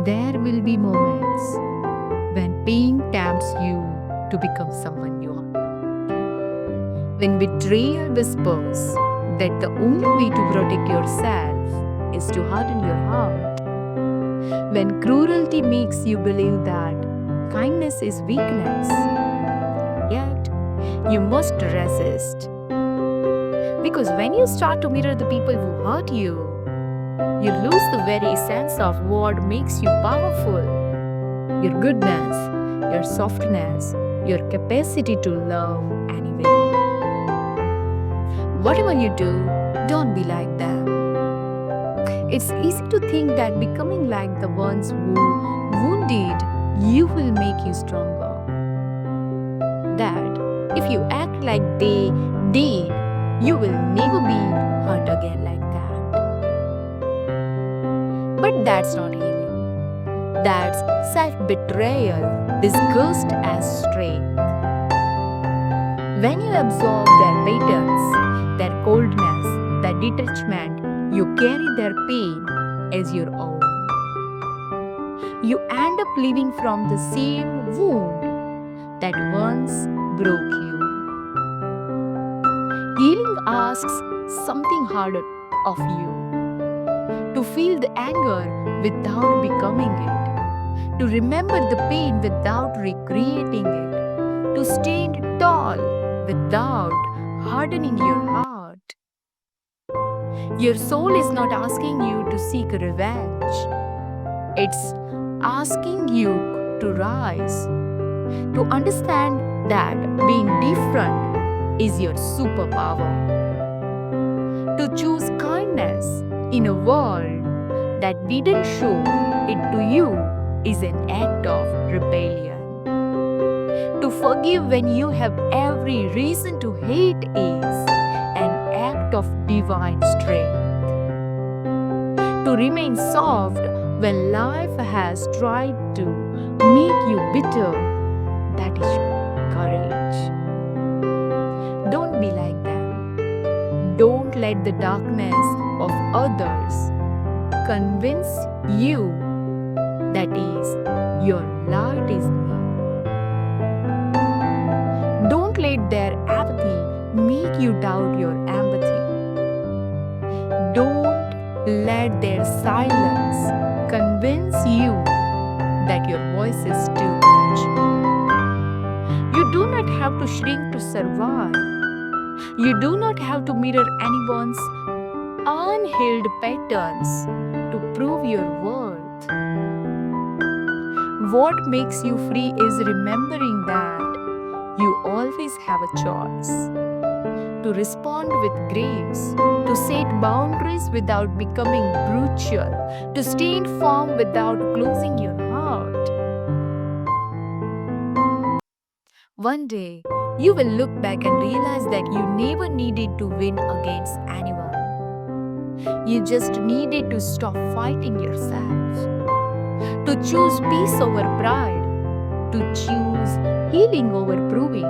There will be moments when pain tempts you to become someone you are. When betrayal whispers that the only way to protect yourself is to harden your heart. When cruelty makes you believe that kindness is weakness, yet you must resist. Because when you start to mirror the people who hurt you lose the very sense of what makes you powerful. Your goodness, your softness, your capacity to love anyway. Whatever you do, don't be like them. It's easy to think that becoming like the ones who wounded you will make you stronger. That if you act like they did, you will never be hurt again like that. But that's not healing. That's self betrayal disguised as strength. When you absorb their patterns, their coldness, their detachment, you carry their pain as your own. You end up living from the same wound that once broke you. Healing asks something harder of you to feel the anger without becoming it, to remember the pain without recreating it, to stand tall without hardening your heart. Your soul is not asking you to seek revenge, it's asking you to rise, to understand that being different is your superpower, to choose kindness in a world that didn't show it to you is an act of rebellion. To forgive when you have every reason to hate is an act of divine strength. To remain soft when life has tried to make you bitter, that is courage. Don't be like them. Don't let the darkness of others convince you that is your light is me. Don't let their apathy make you doubt your empathy. Don't let their silence convince you that your voice is too much. You do not have to shrink to survive. You do not have to mirror anyone's unhealed patterns to prove your worth. What makes you free is remembering that you always have a choice to respond with grace, to set boundaries without becoming brutal, to stand firm without closing your heart. One day, you will look back and realize that you never needed to win against anyone. You just needed to stop fighting yourself, to choose peace over pride, to choose healing over proving,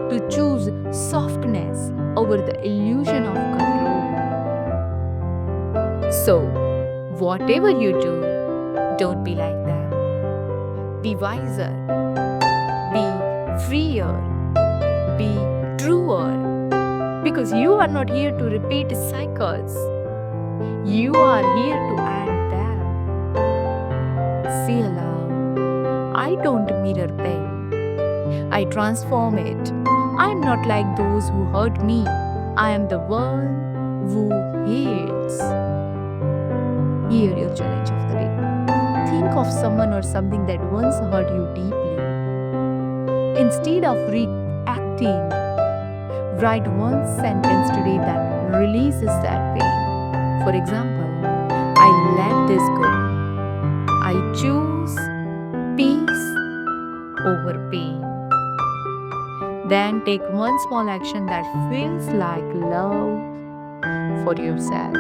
to choose softness over the illusion of control. So, whatever you do, don't be like them. Be wiser, be freer, be truer, because you are not here to repeat cycles. You are here to end them. Say aloud, I don't mirror pain. I transform it. I am not like those who hurt me. I am the one who heals. Here, your challenge of the day. Think of someone or something that once hurt you deeply. Instead of reacting, write one sentence today that releases that pain. For example, I let this go. I choose peace over pain. Then take one small action that feels like love for yourself.